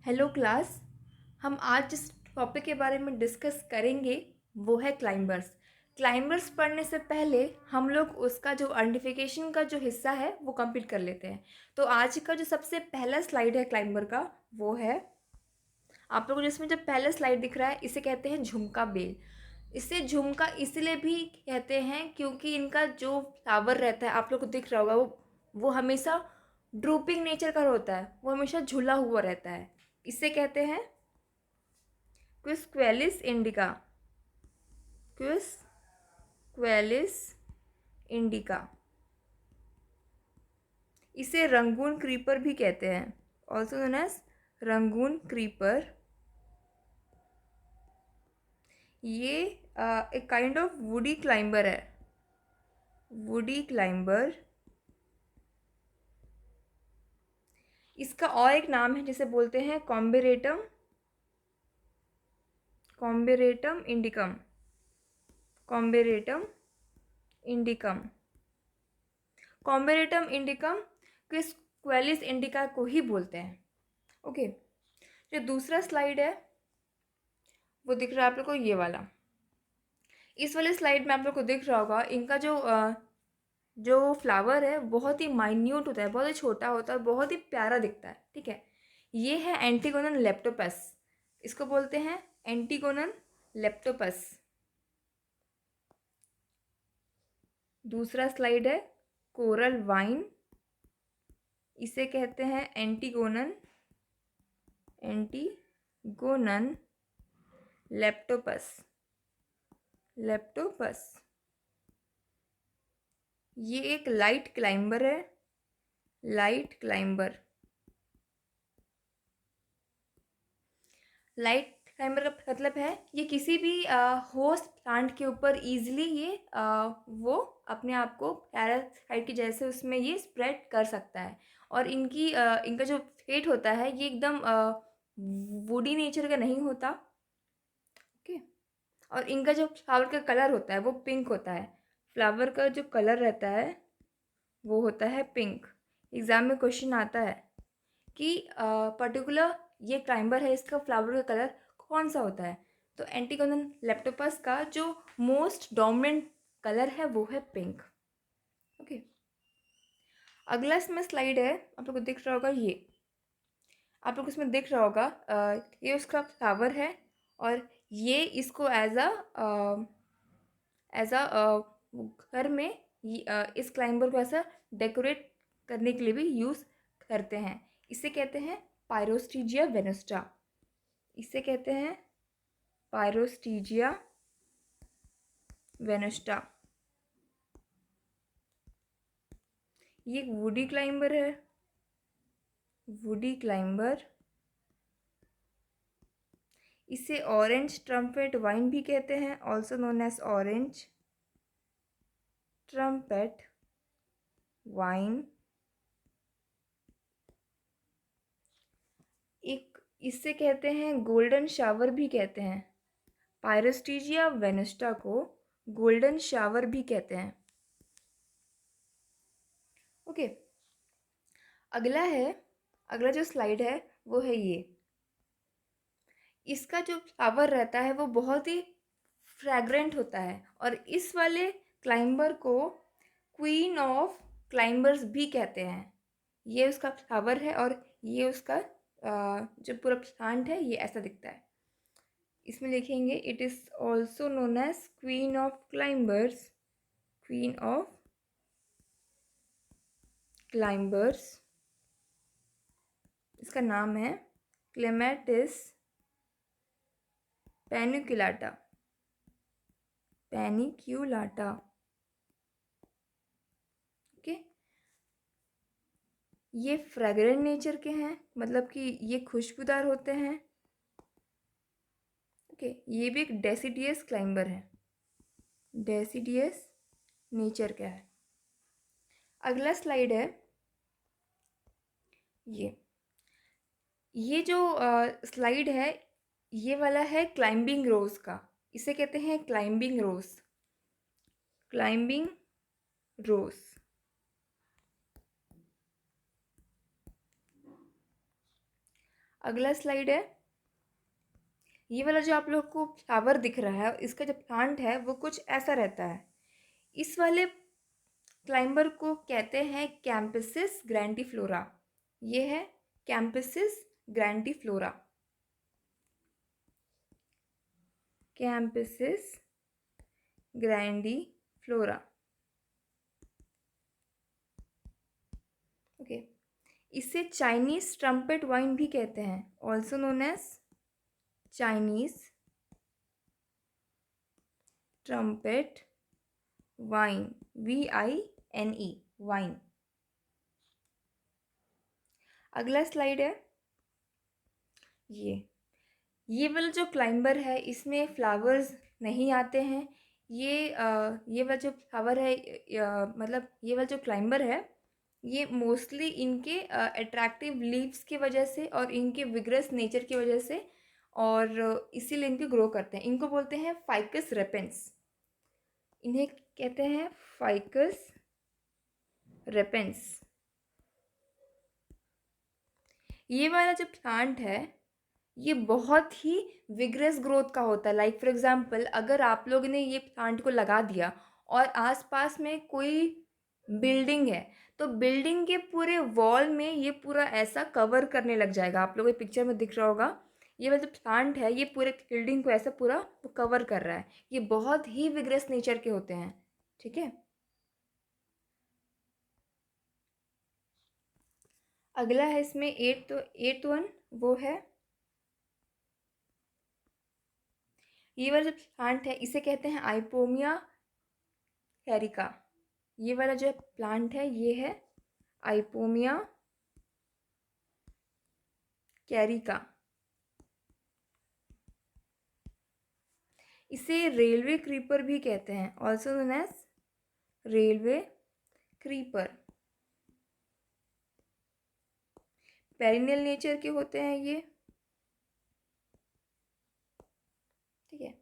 Hello class. हम आज जिस टॉपिक के बारे में डिस्कस करेंगे वो है क्लाइंबर्स। क्लाइंबर्स पढ़ने से पहले हम लोग उसका जो आइडेंटिफिकेशन का जो हिस्सा है वो कंप्लीट कर लेते हैं। तो आज का जो सबसे पहला स्लाइड है क्लाइंबर का वो है, आप लोगों को जिसमें जो पहला स्लाइड दिख रहा है इसे कहते हैं झुमका बेल। इसे झुमका इसलिए भी कहते हैं क्योंकि इनका जो फ्लावर रहता है आप लोग को दिख रहा होगा वो हमेशा ड्रूपिंग नेचर का होता है, वो हमेशा झुला हुआ रहता है। इसे कहते हैं क्विस्क्वेलिस इंडिका। Quisqualis indica. इसे रंगून क्रीपर भी कहते हैं, also known as Rangoon creeper. ये एक काइंड ऑफ वुडी क्लाइंबर है। Woody climber. इसका और एक नाम है जिसे बोलते हैं कॉम्बेरेटम। कॉम्बेरेटम इंडिकम। कॉम्बेरेटम इंडिकम। कॉम्बेरेटम इंडिकम क्विस्क्वेलिस इंडिका को ही बोलते हैं। ओके, जो दूसरा स्लाइड है वो दिख रहा है आप लोग को, ये वाला। इस वाले स्लाइड में आप लोग को दिख रहा होगा इनका जो फ्लावर है बहुत ही माइन्यूट होता है, बहुत ही छोटा होता है, बहुत ही प्यारा दिखता है। ठीक है, ये है एंटीगोनल लेप्टोपस। इसको बोलते हैं एंटीगोनल लेप्टोपस। दूसरा स्लाइड है कोरल वाइन। इसे कहते हैं एंटीगोनल एंटीगोनल लेप्टोपस। लेप्टोपस। ये एक लाइट क्लाइंबर है। Light climber. लाइट क्लाइंबर का मतलब है ये किसी भी होस्ट प्लांट के ऊपर इजीली ये वो अपने आप को पैरासाइट की जैसे उसमें ये स्प्रेड कर सकता है। और इनका जो फेट होता है ये एकदम वुडी नेचर का नहीं होता। ओके, और इनका जो फ्लावर का कलर होता है वो पिंक होता है। फ्लावर का जो कलर रहता है वो होता है पिंक। एग्ज़ाम में क्वेश्चन आता है कि पर्टिकुलर ये क्लाइंबर है, इसका फ्लावर का कलर कौन सा होता है। तो एंटीगोनल लेप्टोपस का जो मोस्ट डोमिनेंट कलर है वो है पिंक। ओके, अगला इसमें स्लाइड है आप लोग को दिख रहा होगा, ये आप लोग इसमें दिख रहा होगा ये उसका फ्लावर है। और ये इसको एज अ घर में इस क्लाइंबर को ऐसा डेकोरेट करने के लिए भी यूज़ करते हैं। इसे कहते हैं पायरोस्टीजिया वेनुस्टा। इसे कहते हैं पायरोस्टीजिया वेनुस्टा। ये एक वुडी क्लाइंबर है। Woody climber. इसे ऑरेंज ट्रम्पेट वाइन भी कहते हैं, also known as orange trumpet vine. एक इसे कहते हैं गोल्डन शावर भी कहते हैं। पायरोस्टीजिया वेनुस्टा को गोल्डन शावर भी कहते हैं। ओके, अगला जो स्लाइड है वो है ये। इसका जो फ्लावर रहता है वो बहुत ही फ्रैग्रेंट होता है और इस वाले क्लाइंबर को क्वीन ऑफ क्लाइंबर्स भी कहते हैं। ये उसका फ्लावर है और ये उसका जो पूरा प्लांट है ये ऐसा दिखता है। इसमें लिखेंगे it is also known as queen of climbers. Queen of climbers. इसका नाम है क्लेमेटिस पेनिक्युलाटा। पेनिक्युलाटा। ओके, ये फ्रेगरेंट नेचर के हैं, मतलब कि ये खुशबूदार होते हैं। ओके, ये भी एक डेसिडियस क्लाइंबर है। डेसिडियस नेचर का है। अगला स्लाइड है ये जो स्लाइड है ये वाला है क्लाइंबिंग रोज का। इसे कहते हैं क्लाइंबिंग रोज। क्लाइंबिंग रोज। अगला स्लाइड है, ये वाला जो आप लोग को फ्लावर दिख रहा है, इसका जो प्लांट है वो कुछ ऐसा रहता है। इस वाले क्लाइंबर को कहते हैं कैंपसिस ग्रैंडिफ्लोरा। ये है campsis grandiflora. Campsis grandiflora. Okay, इसे चाइनीज ट्रम्पेट वाइन भी कहते हैं, also known as Chinese trumpet vine, VINE, vine. अगला स्लाइड है, ये वाला जो क्लाइंबर है इसमें फ्लावर्स नहीं आते हैं। ये वाला जो फ्लावर है, मतलब ये वाला जो क्लाइंबर है, ये मोस्टली इनके अट्रैक्टिव लीव्स की वजह से और इनके विग्रस नेचर की वजह से, और इसीलिए इनके ग्रो करते हैं। इनको बोलते हैं फाइकस रेपेंस। इन्हें कहते हैं फाइकस रेपेंस। ये वाला जो प्लांट है ये बहुत ही विग्रस ग्रोथ का होता है। लाइक फॉर एग्जांपल, अगर आप लोगों ने ये प्लांट को लगा दिया और आसपास में कोई बिल्डिंग है, तो बिल्डिंग के पूरे वॉल में ये पूरा ऐसा कवर करने लग जाएगा। आप लोगों को पिक्चर में दिख रहा होगा, ये वाला जो प्लांट है ये पूरे बिल्डिंग को ऐसा पूरा कवर कर रहा है। ये बहुत ही विग्रस नेचर के होते हैं। ठीक है, अगला है इसमें एट वन, वो है ये वाला जो प्लांट है इसे कहते हैं आइपोमिया कैरिका। ये वाला जो प्लांट है ये है आइपोमिया कैरिका। इसे रेलवे क्रीपर भी कहते हैं, also known as railway creeper. Perennial nature के होते हैं ये। ठीक है,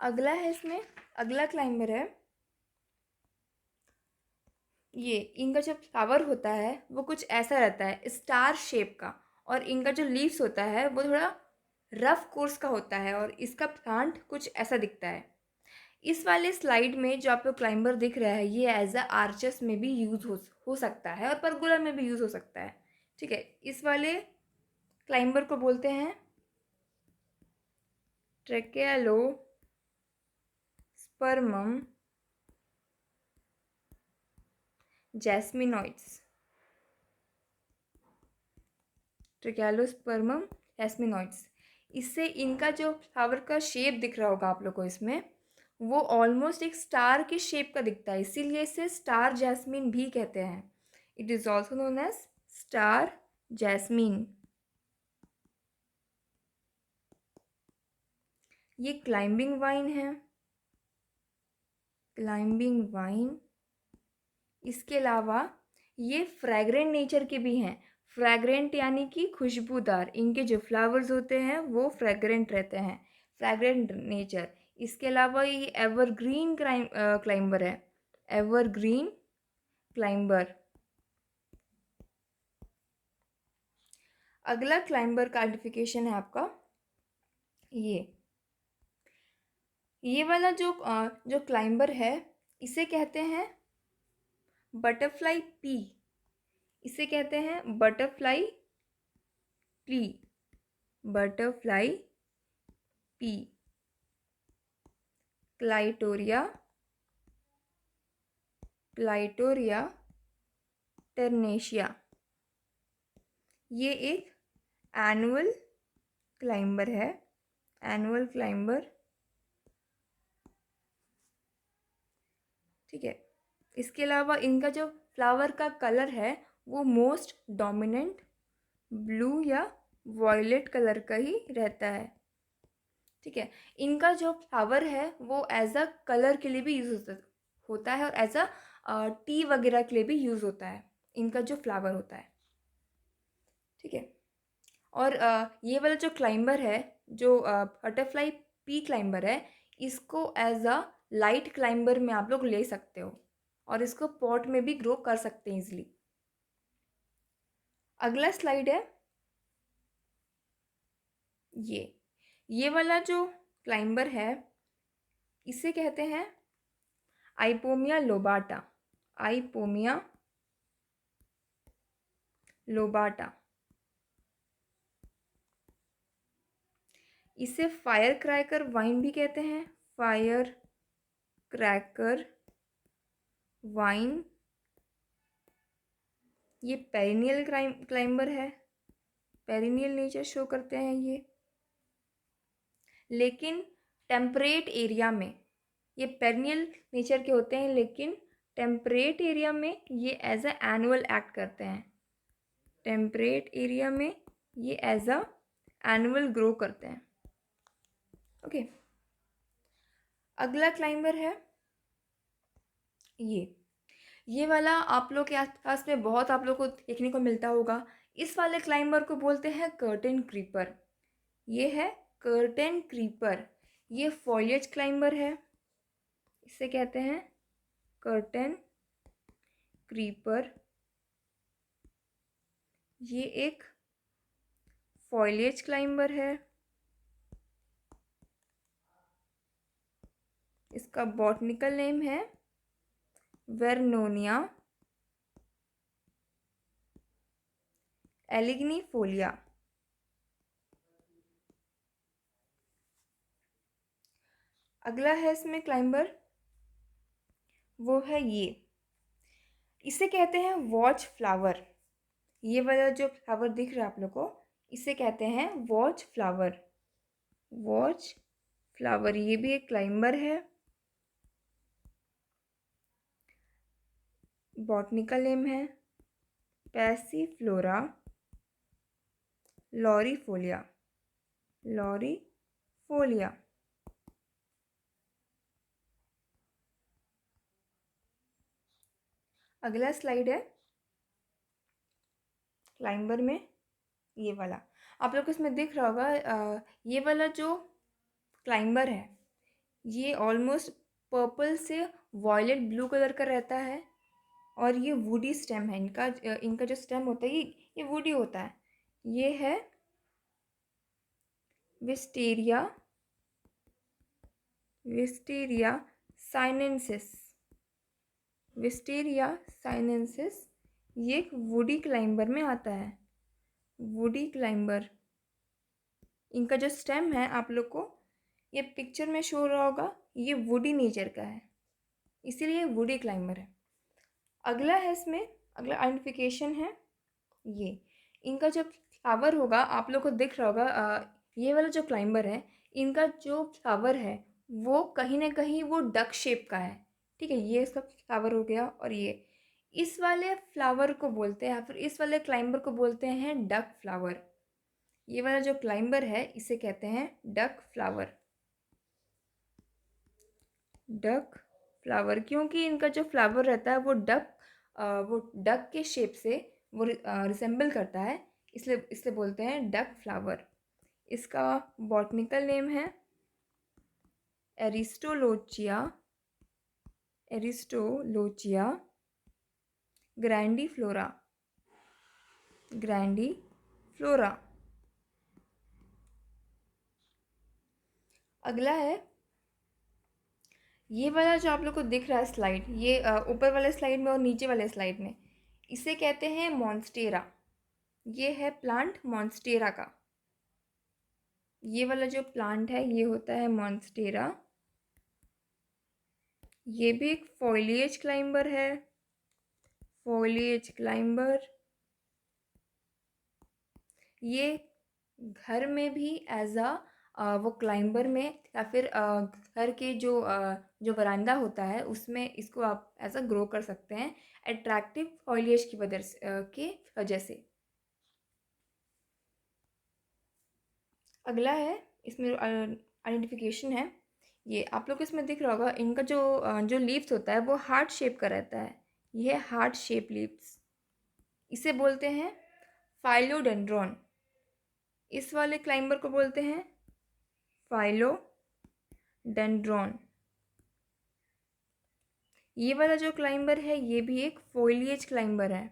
अगला है इसमें, अगला क्लाइंबर है, ये इनका जो फ्लावर होता है वो कुछ ऐसा रहता है स्टार शेप का, और इनका जो लीव्स होता है वो थोड़ा रफ कोर्स का होता है, और इसका प्लांट कुछ ऐसा दिखता है। इस वाले स्लाइड में जो आपको क्लाइंबर दिख रहा है ये एज अ आर्चेस में भी यूज हो सकता है और परगोला में भी यूज हो सकता है। ठीक है, इस वाले क्लाइंबर को बोलते हैं ट्रेकेलोस्पर्मम जैस्मिनॉइड्स। ट्रेकेलोस्पर्मम जैस्मिनॉइड्स। इससे इनका जो फ्लावर का शेप दिख रहा होगा आप लोग को इसमें, वो ऑलमोस्ट एक स्टार की शेप का दिखता है, इसीलिए इसे स्टार जैस्मिन भी कहते हैं। It is also known as star jasmine. ये क्लाइंबिंग वाइन है, क्लाइंबिंग वाइन। इसके अलावा ये फ्रैग्रेंट नेचर के भी हैं। फ्रैग्रेंट यानी कि खुशबूदार, इनके जो फ्लावर्स होते हैं वो फ्रैग्रेंट रहते हैं, फ्रैग्रेंट नेचर। इसके अलावा ये एवरग्रीन क्लाइंबर है, एवरग्रीन क्लाइंबर। अगला क्लाइंबर का आइडेंटिफिकेशन है आपका ये वाला जो क्लाइंबर है इसे कहते हैं बटरफ्लाई पी। इसे कहते हैं बटरफ्लाई पी, बटरफ्लाई पी, क्लाइटोरिया, क्लाइटोरिया टेरनेशिया। ये एक एनुअल क्लाइंबर है, एनुअल क्लाइंबर। ठीक है, इसके अलावा इनका जो फ्लावर का कलर है वो मोस्ट डोमिनेंट ब्लू या वॉयलेट कलर का ही रहता है। ठीक है, इनका जो फ्लावर है वो एज अ कलर के लिए भी यूज़ होता है और एज अ टी वगैरह के लिए भी यूज़ होता है इनका जो फ्लावर होता है। ठीक है, और ये वाला जो क्लाइंबर है, जो बटरफ्लाई पी क्लाइंबर है, इसको एज अ लाइट क्लाइंबर में आप लोग ले सकते हो और इसको पॉट में भी ग्रो कर सकते हैं इजीली। अगला स्लाइड है, ये वाला जो क्लाइंबर है इसे कहते हैं आइपोमिया लोबाटा। आइपोमिया लोबाटा। इसे फायर क्रैकर वाइन भी कहते हैं। Fire cracker wine. ये पेरिनियल क्लाइंबर है। पेरिनियल नेचर शो करते हैं ये, लेकिन टेम्परेट एरिया में ये पेरिनियल नेचर के होते हैं, लेकिन टेम्परेट एरिया में ये एज अ एनुअल एक्ट करते हैं। टेम्परेट एरिया में ये एज अ एनुअल ग्रो करते हैं। ओके, अगला क्लाइंबर है ये वाला आप लोग के आसपास में बहुत आप लोग को देखने को मिलता होगा। इस वाले क्लाइंबर को बोलते हैं कर्टेन क्रीपर। ये है कर्टेन क्रीपर। ये फॉलिएज क्लाइंबर है, इसे कहते हैं कर्टेन क्रीपर। ये एक फॉलिएज क्लाइंबर है। इसका बॉटनिकल नेम है वेरनोनिया एलिग्निफोलिया। अगला है इसमें क्लाइंबर, वो है ये, इसे कहते हैं वॉच फ्लावर। ये वाला जो फ्लावर दिख रहा है आप लोग को, इसे कहते हैं वॉच फ्लावर। वॉच फ्लावर ये भी एक क्लाइंबर है। बॉटनिकल नेम है पैसीफ्लोरा लॉरीफोलिया। लॉरीफोलिया। अगला स्लाइड है क्लाइंबर में ये वाला, आप लोग को इसमें दिख रहा होगा। ये वाला जो क्लाइंबर है ये ऑलमोस्ट पर्पल से वॉयलेट ब्लू कलर का रहता है, और ये वुडी स्टेम है इनका। इनका जो स्टेम होता है ये वुडी होता है। ये है wisteria wisteria sinensis. Wisteria sinensis ये एक वुडी क्लाइंबर में आता है। Woody climber. इनका जो स्टेम है आप लोग को ये पिक्चर में शो हो रहा होगा, ये वुडी नेचर का है, इसीलिए वुडी क्लाइंबर है। अगला है इसमें, अगला आइडेंटिफिकेशन है ये, इनका जो फ्लावर होगा आप लोग को दिख रहा होगा। ये वाला जो क्लाइंबर है इनका जो फ्लावर है वो कहीं ना कहीं वो डक शेप का है। ठीक है, ये इसका फ्लावर हो गया। और ये इस वाले फ्लावर को बोलते हैं, या फिर इस वाले क्लाइंबर को बोलते हैं डक फ्लावर। ये वाला जो क्लाइंबर है इसे कहते हैं डक फ्लावर। डक फ्लावर, क्योंकि इनका जो फ्लावर रहता है वो डक के शेप से वो रिसेंबल करता है, इसलिए बोलते हैं डक फ्लावर। इसका बॉटनिकल नेम है एरिस्टोलोचिया। एरिस्टोलोचिया ग्रैंडीफ्लोरा। ग्रैंडीफ्लोरा। अगला है ये वाला जो आप लोग को दिख रहा है स्लाइड, ये ऊपर वाले स्लाइड में और नीचे वाले स्लाइड में, इसे कहते हैं मॉन्स्टेरा। ये है प्लांट मॉन्स्टेरा का। ये वाला जो प्लांट है ये होता है मॉन्स्टेरा। ये भी एक फॉलिएज क्लाइंबर है। Foliage climber. ये घर में भी एज अ वो क्लाइंबर में, या फिर घर के जो वरांडा होता है उसमें इसको आप एज अ ग्रो कर सकते हैं अट्रैक्टिव फॉलिएज की वजह से। अगला है इसमें आइडेंटिफिकेशन है, ये आप लोग को इसमें दिख रहा होगा, इनका जो लीव्स होता है वो हार्ट शेप का रहता है। ये है हार्ट शेप लीव्स, इसे बोलते हैं फाइलोडेंड्रॉन। इस वाले क्लाइंबर को बोलते हैं फाइलोडेंड्रॉन। ये वाला जो क्लाइंबर है ये भी एक फोलिएज क्लाइंबर है।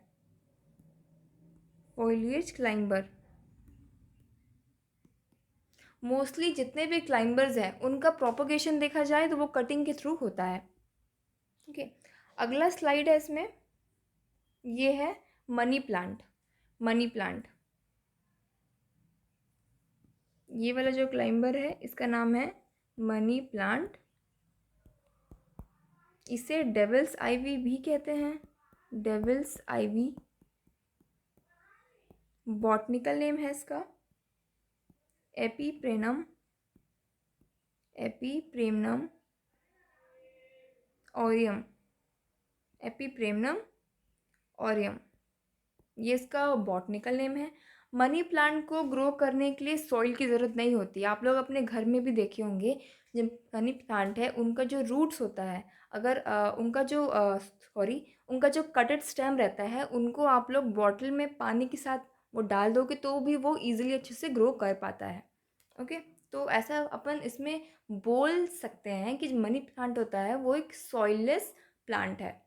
Foliage climber. मोस्टली जितने भी क्लाइंबर्स हैं उनका प्रोपोगेशन देखा जाए तो वो कटिंग के थ्रू होता है। ओके, अगला स्लाइड है इसमें, ये है मनी प्लांट। मनी प्लांट, ये वाला जो क्लाइंबर है इसका नाम है मनी प्लांट। इसे डेविल्स आईवी भी कहते हैं, डेविल्स आईवी। बॉटनिकल नेम है इसका एपीप्रेनम, एपीप्रेमनम ऑरियम, एपीप्रेमनम ऑरियम, ये इसका बॉटनिकल नेम है। मनी प्लांट को ग्रो करने के लिए सॉइल की ज़रूरत नहीं होती। आप लोग अपने घर में भी देखे होंगे, जब मनी प्लांट है उनका जो रूट्स होता है, अगर उनका जो कटेड स्टेम रहता है, उनको आप लोग बॉटल में पानी के साथ वो डाल दोगे तो भी वो ईजिली अच्छे से ग्रो कर पाता है। ओके, तो ऐसा अपन इसमें बोल सकते हैं कि जो मनी प्लांट होता है वो एक सॉइललेस प्लांट है।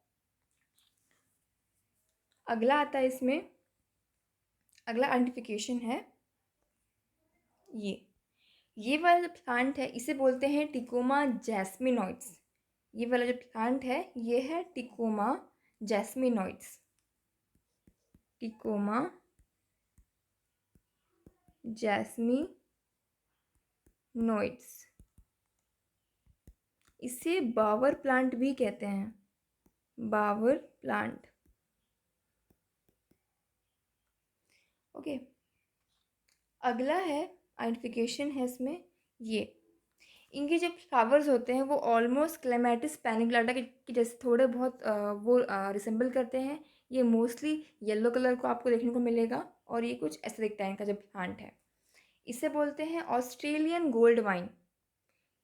अगला आता है इसमें, अगला आइडेंटिफिकेशन है ये वाला जो प्लांट है इसे बोलते हैं टिकोमा जैस्मिनोइड्स। ये वाला जो प्लांट है ये है टिकोमा जैस्मिनोइड्स, टिकोमा जैस्मिनोइड्स। इसे बावर प्लांट भी कहते हैं, बावर प्लांट। ओके, अगला है आइडेंटिफिकेशन है इसमें, ये इनके जो फ्लावर्स होते हैं वो ऑलमोस्ट क्लेमेटिस पैनिक्लाटा के जैसे थोड़े बहुत वो रिसेंबल करते हैं। ये मोस्टली येलो कलर को आपको देखने को मिलेगा और ये कुछ ऐसे दिखता है इनका जो प्लांट है। इसे बोलते हैं ऑस्ट्रेलियन गोल्ड वाइन,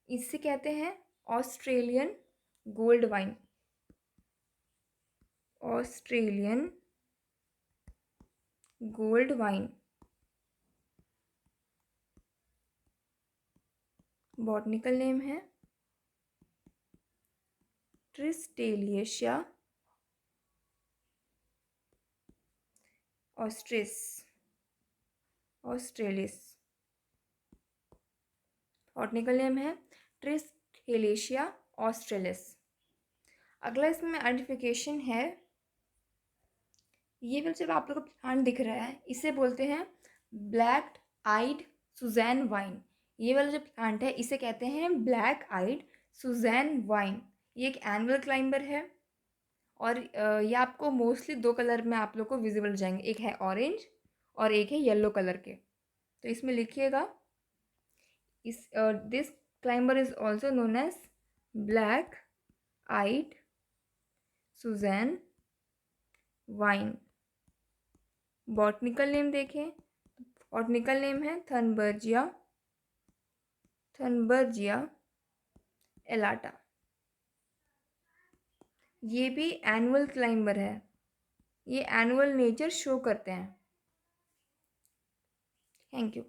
इसे कहते हैं Australian gold wine, Australian gold wine. Botanical name है ट्रिस्टेलिएशिया ऑस्ट्रेलिस। बॉटनिकल नेम है ट्रिस्टेलिएशिया ऑस्ट्रेलिस। अगला इसमें आइडेंटिफिकेशन है, ये वाला जब आप लोग को प्लांट दिख रहा है इसे बोलते हैं ब्लैक आइड सुजैन वाइन। ये वाला जो प्लांट है इसे कहते हैं ब्लैक आइड सुजैन वाइन। ये एक एनुअल क्लाइंबर है और ये आपको मोस्टली दो कलर में आप लोग को विजिबल हो जाएंगे, एक है ऑरेंज और एक है येलो कलर के। तो इसमें लिखिएगा, इस this climber is also known as black eyed Susan vine. Botanical name देखें, बॉटनिकल नेम है थनबर्जिया, थनबर्जिया एलाटा। ये भी एनुअल क्लाइंबर है, ये एनुअल नेचर शो करते हैं। Thank you.